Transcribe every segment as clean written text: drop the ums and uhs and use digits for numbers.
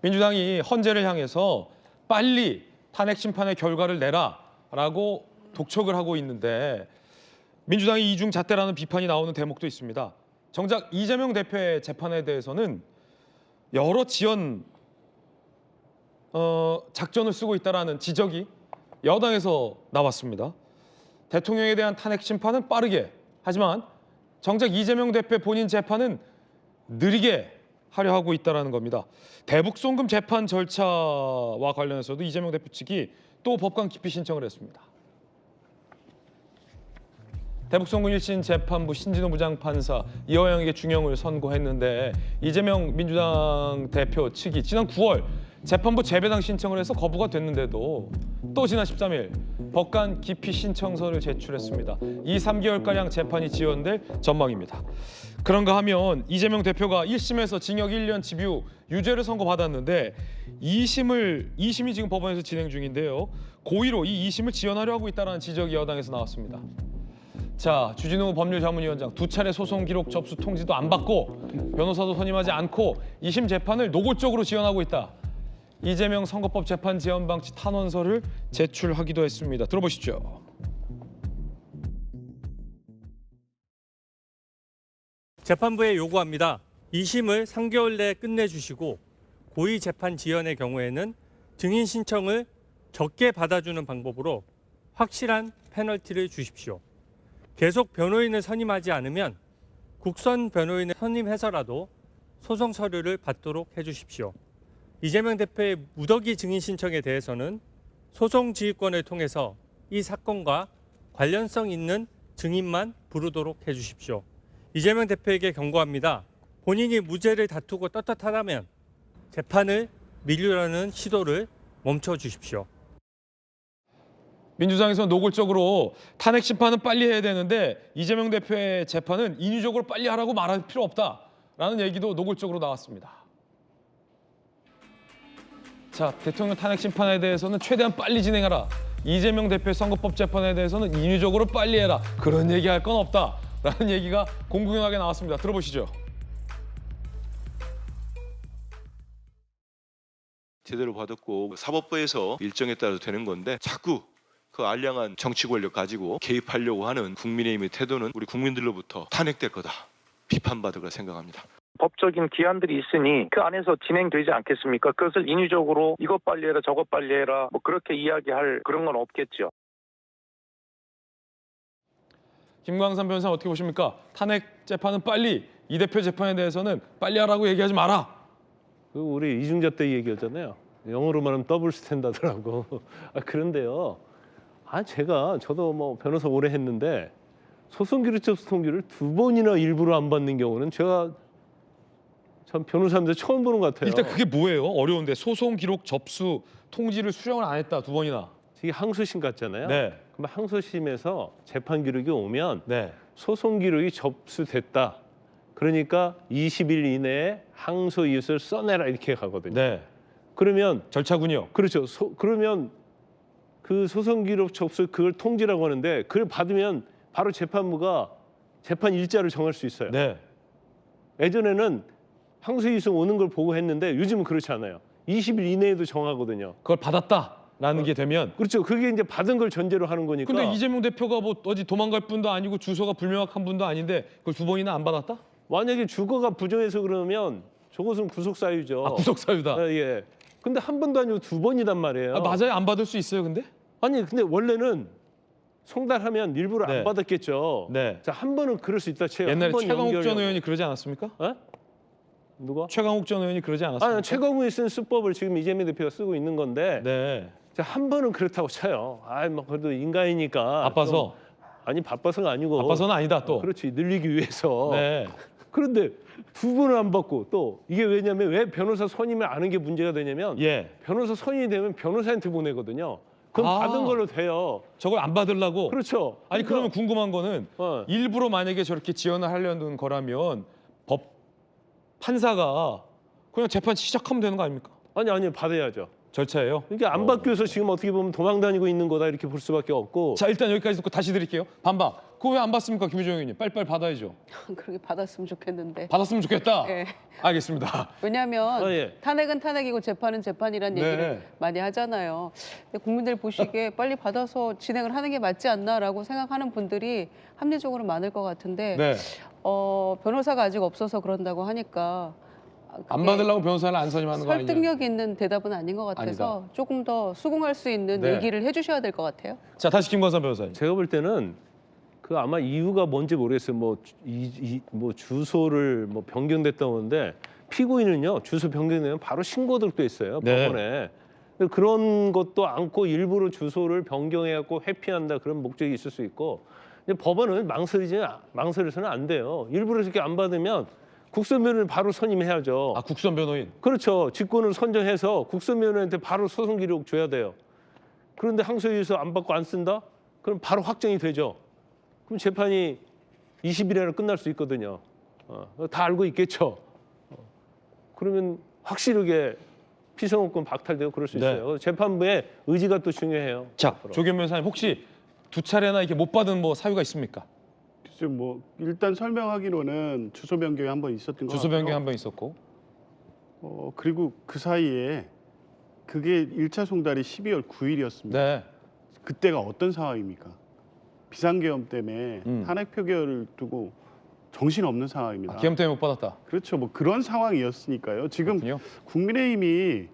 민주당이 헌재를 향해서 빨리 탄핵 심판의 결과를 내라라고 독촉을 하고 있는데 민주당이 이중잣대라는 비판이 나오는 대목도 있습니다. 정작 이재명 대표의 재판에 대해서는 여러 지연 작전을 쓰고 있다라는 지적이 여당에서 나왔습니다. 대통령에 대한 탄핵 심판은 빠르게, 하지만 정작 이재명 대표 본인 재판은 느리게 하려 하고 있다는 겁니다. 대북 송금 재판 절차와 관련해서도 이재명 대표 측이 또 법관 기피 신청을 했습니다. 대북 송금 1심 재판부 신진호 부장판사 이화영에게 중형을 선고했는데 이재명 민주당 대표 측이 지난 9월 재판부 재배당 신청을 해서 거부가 됐는데도 또 지난 13일 법관 기피 신청서를 제출했습니다. 2~3개월가량 재판이 지연될 전망입니다. 그런가 하면 이재명 대표가 1심에서 징역 1년 집유 유죄를 선고받았는데 2심이 지금 법원에서 진행 중인데요. 고의로 이 2심을 지연하려 하고 있다는 지적이 여당에서 나왔습니다. 자, 주진우 법률자문위원장 2차례 소송 기록 접수 통지도 안 받고 변호사도 선임하지 않고 2심 재판을 노골적으로 지연하고 있다. 이재명 선거법 재판 지연 방치 탄원서를 제출하기도 했습니다. 들어보시죠. 재판부에 요구합니다. 2심을 3개월 내에 끝내주시고 고의 재판 지연의 경우에는 증인 신청을 적게 받아주는 방법으로 확실한 페널티를 주십시오. 계속 변호인을 선임하지 않으면 국선 변호인을 선임해서라도 소송 서류를 받도록 해주십시오. 이재명 대표의 무더기 증인 신청에 대해서는 소송 지휘권을 통해서 이 사건과 관련성 있는 증인만 부르도록 해주십시오. 이재명 대표에게 경고합니다. 본인이 무죄를 다투고 떳떳하다면 재판을 미루려는 시도를 멈춰주십시오. 민주당에서 노골적으로 탄핵 심판은 빨리 해야 되는데 이재명 대표의 재판은 인위적으로 빨리 하라고 말할 필요 없다라는 얘기도 노골적으로 나왔습니다. 자, 대통령 탄핵 심판에 대해서는 최대한 빨리 진행하라. 이재명 대표의 선거법 재판에 대해서는 인위적으로 빨리 해라. 그런 얘기할 건 없다라는 얘기가 공공연하게 나왔습니다. 들어보시죠. 제대로 받았고 사법부에서 일정에 따라서 되는 건데 자꾸 그 알량한 정치 권력 가지고 개입하려고 하는 국민의힘의 태도는 우리 국민들로부터 탄핵될 거다, 비판받을 거라 생각합니다. 법적인 기한들이 있으니 그 안에서 진행되지 않겠습니까? 그것을 인위적으로 이것 빨리 해라 저것 빨리 해라 뭐 그렇게 이야기할 그런 건 없겠죠. 김광삼 변호사 어떻게 보십니까? 탄핵 재판은 빨리, 이 대표 재판에 대해서는 빨리 하라고 얘기하지 마라. 우리 이중잣대 얘기였잖아요. 영어로 말하면 더블 스탠다드라고. 그런데요. 저도 뭐 변호사 오래 했는데 소송 기록 접수 통지를 2번이나 일부러 안 받는 경우는 제가 참 변호사인데 처음 보는 것 같아요. 일단 그게 뭐예요? 어려운데 소송 기록 접수 통지를 수령을 안 했다 2번이나. 이게 항소심 같잖아요. 네. 그럼 항소심에서 재판 기록이 오면 네. 소송 기록이 접수됐다. 그러니까 20일 이내에 항소 이유서를 써내라 이렇게 가거든요. 네. 그러면 절차군요. 그렇죠. 그러면 그 소송 기록 접수 그걸 통지라고 하는데 그걸 받으면 바로 재판부가 재판 일자를 정할 수 있어요. 네. 예전에는 항소 이유서 오는 걸 보고 했는데 요즘은 그렇지 않아요. 20일 이내에도 정하거든요. 그걸 받았다라는 게 되면. 그렇죠. 그게 이제 받은 걸 전제로 하는 거니까. 근데 이재명 대표가 뭐 어디 도망갈 분도 아니고 주소가 불명확한 분도 아닌데 그걸 2번이나 안 받았다? 만약에 주거가 부정해서 그러면 저것은 구속 사유죠. 구속 사유다. 예. 근데 한 번도 아니고 2번이단 말이에요. 맞아요. 안 받을 수 있어요, 근데? 아니 근데 원래는 송달하면 일부러 네. 안 받았겠죠. 네. 자, 한 번은 그럴 수 있다 쳐요. 옛날에 한번 최강욱 전 연결하고. 의원이 그러지 않았습니까? 에? 누가? 최강욱 전 의원이 그러지 않았습니까? 아니, 최강욱이 쓴 수법을 지금 이재명 대표가 쓰고 있는 건데 네. 자, 한 번은 그렇다고 쳐요. 뭐 그래도 인간이니까. 바빠서? 아니 바빠서가 아니고. 바빠서는 아니다 또. 그렇지, 늘리기 위해서. 네. 그런데 2번을 안 받고 또 이게 왜냐면 왜 변호사 선임을 아는 게 문제가 되냐면 예. 변호사 선임이 되면 변호사한테 보내거든요. 그럼 받은 걸로 돼요. 저걸 안 받으려고? 그렇죠. 아니 그러면 궁금한 거는 일부러 만약에 저렇게 지연을 하려는 거라면 판사가 그냥 재판 시작하면 되는 거 아닙니까? 아니 받아야죠. 절차예요? 그러니까 안 받기 위해서 지금 어떻게 보면 도망 다니고 있는 거다 이렇게 볼 수밖에 없고. 자, 일단 여기까지 듣고 다시 드릴게요. 반박. 그거 왜 안 받습니까, 김유정 의원님? 빨리빨리 받아야죠. 그렇게 받았으면 좋겠는데. 받았으면 좋겠다. 예. 알겠습니다. 왜냐하면 예. 탄핵은 탄핵이고 재판은 재판이라는 네. 얘기를 많이 하잖아요. 근데 국민들 보시기에 빨리 받아서 진행을 하는 게 맞지 않나라고 생각하는 분들이 합리적으로 많을 것 같은데 네. 변호사가 아직 없어서 그런다고 하니까 안 받으려고 변호사를 안 선임하는 거 아니냐? 설득력 있는 대답은 아닌 것 같아서 아니다. 조금 더 수긍할 수 있는 네. 얘기를 해주셔야 될 것 같아요. 자, 다시 김광선 변호사님. 제가 볼 때는 그 아마 이유가 뭔지 모르겠어요. 뭐 주소를 뭐 변경됐다는데 피고인은요 주소 변경되면 바로 신고도 돼 있어요 네. 법원에. 근데 그런 것도 않고 일부러 주소를 변경해갖고 회피한다 그런 목적이 있을 수 있고. 근데 법원은 망설여서는 안 돼요. 일부러 이렇게 안 받으면 국선변호인 바로 선임해야죠. 아, 국선 변호인. 그렇죠. 직권을 선정해서 국선변호인한테 바로 소송 기록 줘야 돼요. 그런데 항소유서 안 받고 안 쓴다? 그럼 바로 확정이 되죠. 그럼 재판이 20일 안에 끝날 수 있거든요. 다 알고 있겠죠. 그러면 확실하게 피선호권 박탈되고 그럴 수 네. 있어요. 재판부의 의지가 또 중요해요. 자, 앞으로. 조겸 변호사님 혹시 두 차례나 이렇게 못 받은 뭐 사유가 있습니까? 글쎄요, 뭐 일단 설명하기로는 주소 변경이 한 번 있었던 거 주소 변경 한 번 있었고. 그리고 그 사이에 그게 1차 송달이 12월 9일이었습니다. 네. 그때가 어떤 상황입니까? 비상계엄 때문에 탄핵 표결을 두고 정신없는 상황입니다. 기염 때문에 못 받았다. 그렇죠. 뭐 그런 상황이었으니까요. 지금 그렇군요. 국민의힘이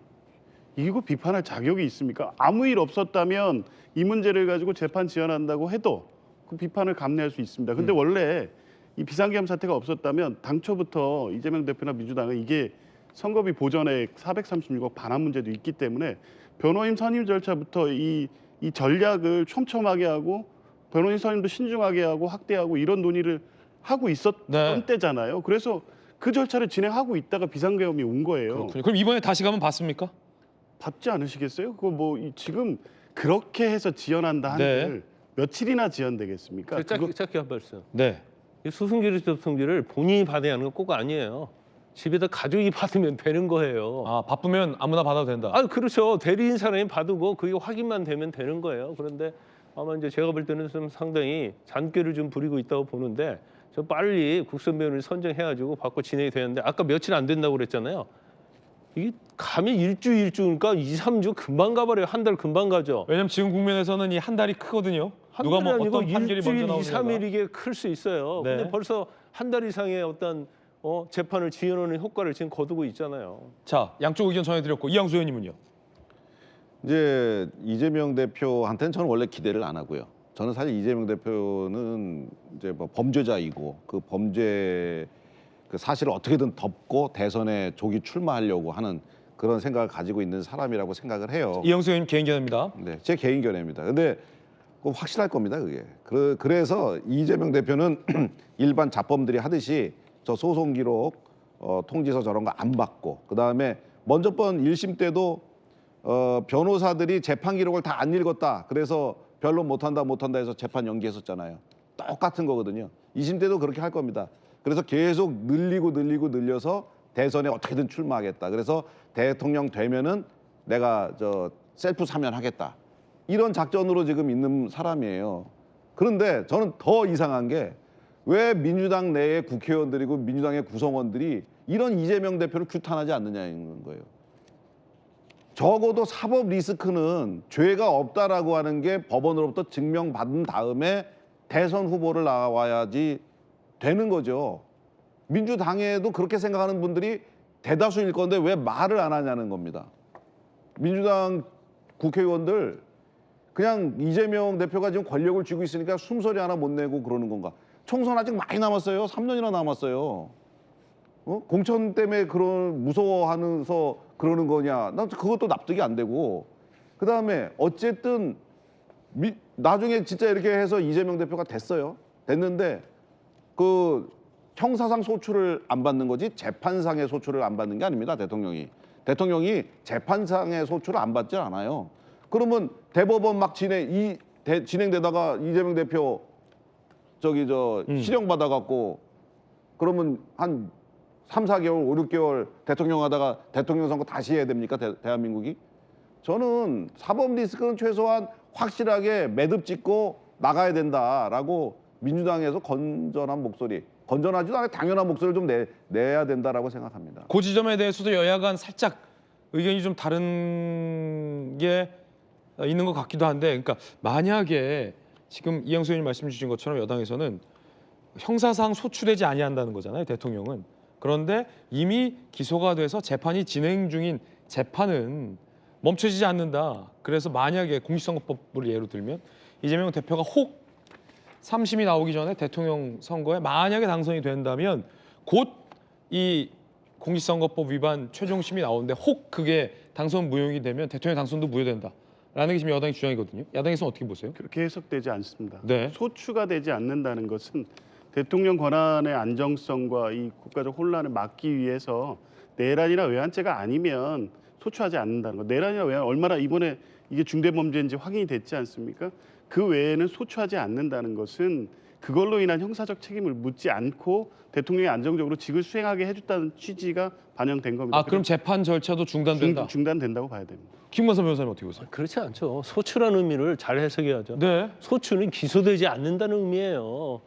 이거 비판할 자격이 있습니까? 아무 일 없었다면 이 문제를 가지고 재판 지연한다고 해도 그 비판을 감내할 수 있습니다. 근데 원래 이 비상계엄 사태가 없었다면 당초부터 이재명 대표나 민주당은 이게 선거비 보전액 436억 반환 문제도 있기 때문에 변호인 선임 절차부터 이 전략을 촘촘하게 하고 변호인 선임도 신중하게 하고 확대하고 이런 논의를 하고 있었던 네. 때잖아요. 그래서 그 절차를 진행하고 있다가 비상계엄이 온 거예요. 그렇군요. 그럼 이번에 다시 가면 받습니까? 받지 않으시겠어요? 그거 뭐 지금 그렇게 해서 지연한다 한들 며칠이나 지연되겠습니까? 짧게 한 말씀. 네. 이 수승기를 접송기를 본인이 받아야 하는 건 꼭 아니에요. 집에다 가족이 받으면 되는 거예요. 아, 바쁘면 아무나 받아도 된다. 아, 그렇죠. 대리인 사람이 받고 그게 확인만 되면 되는 거예요. 그런데 아마 이제 제가 볼 때는 좀 상당히 잔꾀를 좀 부리고 있다고 보는데 저 빨리 국선 변호인을 선정해가지고 받고 진행이 되는데 아까 며칠 안 된다고 그랬잖아요. 이게 가면 일주니까 2, 3주 금방 가버려요. 한 달 금방 가죠. 왜냐면 지금 국면에서는 이 한 달이 크거든요. 누가 뭐 아니고 어떤 판결이 먼저 일주일, 2, 나오느냐가. 3일 이게 클 수 있어요. 네. 근데 벌써 한 달 이상의 어떤 재판을 지연하는 효과를 지금 거두고 있잖아요. 자, 양쪽 의견 전해드렸고 이양수 의원님은요? 이제 이재명 대표한테는 저는 원래 기대를 안 하고요. 저는 사실 이재명 대표는 이제 뭐 범죄자이고 그 범죄 그 사실을 어떻게든 덮고 대선에 조기 출마하려고 하는 그런 생각을 가지고 있는 사람이라고 생각을 해요. 이양수 의원님 개인 견해입니다. 네, 제 개인 견해입니다. 근데 꼭 확실할 겁니다, 그게. 그래서 이재명 대표는 일반 자범들이 하듯이 저 소송 기록, 통지서 저런 거 안 받고 그다음에 먼저 번 1심 때도 변호사들이 재판 기록을 다 안 읽었다. 그래서 변론 못한다 해서 재판 연기했었잖아요. 똑같은 거거든요. 2심 때도 그렇게 할 겁니다. 그래서 계속 늘려서 대선에 어떻게든 출마하겠다. 그래서 대통령 되면은 내가 저 셀프 사면하겠다. 이런 작전으로 지금 있는 사람이에요. 그런데 저는 더 이상한 게 왜 민주당 내의 국회의원들이고 민주당의 구성원들이 이런 이재명 대표를 규탄하지 않느냐는 거예요. 적어도 사법 리스크는 죄가 없다라고 하는 게 법원으로부터 증명받은 다음에 대선 후보를 나와야지 되는 거죠. 민주당에도 그렇게 생각하는 분들이 대다수일 건데 왜 말을 안 하냐는 겁니다. 민주당 국회의원들 그냥 이재명 대표가 지금 권력을 쥐고 있으니까 숨소리 하나 못 내고 그러는 건가? 총선 아직 많이 남았어요. 3년이나 남았어요. 공천 때문에 무서워하면서 그러는 거냐? 난 그것도 납득이 안 되고. 그다음에 어쨌든 나중에 진짜 이렇게 해서 이재명 대표가 됐는데 그 형사상 소출을 안 받는 거지 재판상의 소출을 안 받는 게 아닙니다. 대통령이 재판상의 소출을 안 받지 않아요. 그러면 대법원 막 진행되다가 이재명 대표 실형 받아갖고 그러면 한 3, 4개월, 5, 6개월 대통령 하다가 대통령 선거 다시 해야 됩니까? 대한민국이? 저는 사법 리스크는 최소한 확실하게 매듭 짓고 나가야 된다라고 민주당에서 건전한 목소리, 건전하지도 않게 당연한 목소리를 좀 내야 된다라고 생각합니다. 그 지점에 대해서도 여야 간 살짝 의견이 좀 다른 게 있는 것 같기도 한데, 그러니까 만약에 지금 이영수 의원님 말씀 주신 것처럼 여당에서는 형사상 소추되지 아니한다는 거잖아요, 대통령은. 그런데 이미 기소가 돼서 재판이 진행 중인 재판은 멈춰지지 않는다. 그래서 만약에 공직선거법을 예로 들면 이재명 대표가 혹 3심이 나오기 전에 대통령 선거에 만약에 당선이 된다면 곧 이 공직선거법 위반 최종심이 나오는데 혹 그게 당선 무효이 되면 대통령 당선도 무효된다라는 게 지금 여당의 주장이거든요. 야당에서는 어떻게 보세요? 그렇게 해석되지 않습니다. 네. 소추가 되지 않는다는 것은 대통령 권한의 안정성과 이 국가적 혼란을 막기 위해서 내란이나 외환죄가 아니면 소추하지 않는다는 거. 내란이나 외환 얼마나 이번에 이게 중대범죄인지 확인이 됐지 않습니까? 그 외에는 소추하지 않는다는 것은 그걸로 인한 형사적 책임을 묻지 않고 대통령이 안정적으로 직을 수행하게 해줬다는 취지가 반영된 겁니다. 아, 그럼 재판 절차도 중단된다. 중단된다고 봐야 됩니다. 김관섭 변호사님 어떻게 보세요? 그렇지 않죠. 소추라는 의미를 잘 해석해야죠. 네. 소추는 기소되지 않는다는 의미예요.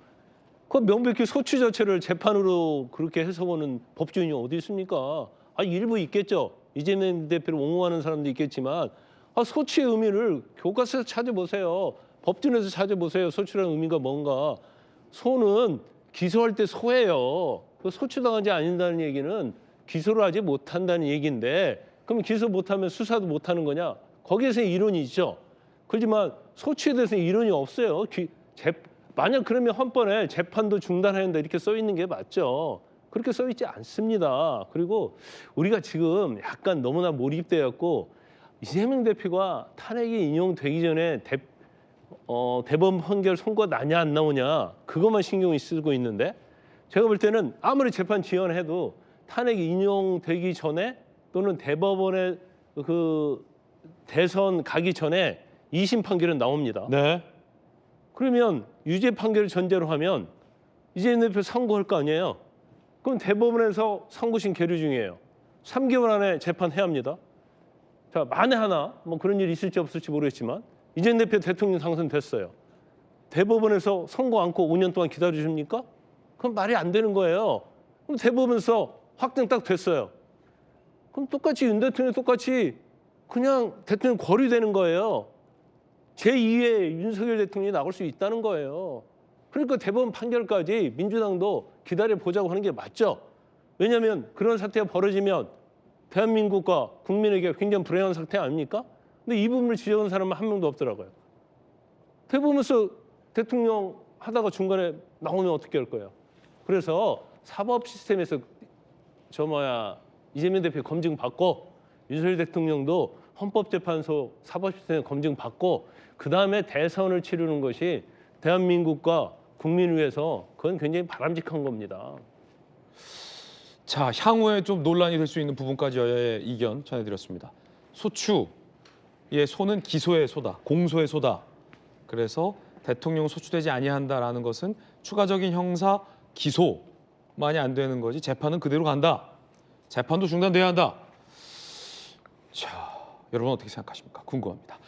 그 명백히 소추 자체를 재판으로 그렇게 해석하는 법조인이 어디 있습니까? 아, 일부 있겠죠. 이재명 대표를 옹호하는 사람도 있겠지만 소추의 의미를 교과서에서 찾아보세요. 법전에서 찾아보세요. 소추라는 의미가 뭔가. 소는 기소할 때 소예요. 그 소추당하지 않는다는 얘기는 기소를 하지 못한다는 얘기인데, 그럼 기소 못하면 수사도 못하는 거냐? 거기에서 이론이 있죠. 그렇지만 소추에 대해서는 이론이 없어요. 만약 그러면 헌법에 재판도 중단해야 한다 이렇게 써 있는 게 맞죠. 그렇게 써 있지 않습니다. 그리고 우리가 지금 약간 너무나 몰입되었고 이재명 대표가 탄핵이 인용되기 전에 대법원 판결 선고가 나냐 안 나오냐 그것만 신경이 쓰고 있는데, 제가 볼 때는 아무리 재판 지연해도 탄핵이 인용되기 전에 또는 대법원에 그 대선 가기 전에 2심 판결은 나옵니다. 네. 그러면 유죄 판결을 전제로 하면 이재명 대표 상고할 거 아니에요. 그럼 대법원에서 상고심 계류 중이에요. 3개월 안에 재판해야 합니다. 자, 만에 하나 뭐 그런 일이 있을지 없을지 모르겠지만 이재명 대표 대통령 당선됐어요. 대법원에서 선고 않고 5년 동안 기다려줍니까? 그럼 말이 안 되는 거예요. 그럼 대법원에서 확정 딱 됐어요. 그럼 똑같이 윤 대통령 똑같이 그냥 대통령 거류되는 거예요. 제2의 윤석열 대통령이 나올 수 있다는 거예요. 그러니까 대법원 판결까지 민주당도 기다려보자고 하는 게 맞죠. 왜냐하면 그런 사태가 벌어지면 대한민국과 국민에게 굉장히 불행한 사태 아닙니까? 근데 이 부분을 지적한 사람은 한 명도 없더라고요. 대법원에서 대통령 하다가 중간에 나오면 어떻게 할 거예요? 그래서 사법 시스템에서 이재명 대표 검증 받고 윤석열 대통령도 헌법재판소 사법 시스템 검증 받고 그 다음에 대선을 치르는 것이 대한민국과 국민을 위해서 그건 굉장히 바람직한 겁니다. 자, 향후에 좀 논란이 될 수 있는 부분까지 여야의 이견 전해드렸습니다. 소추의 소는 기소의 소다, 공소의 소다. 그래서 대통령 소추되지 아니한다라는 것은 추가적인 형사 기소만이 안 되는 거지 재판은 그대로 간다. 재판도 중단돼야 한다. 자, 여러분 어떻게 생각하십니까? 궁금합니다.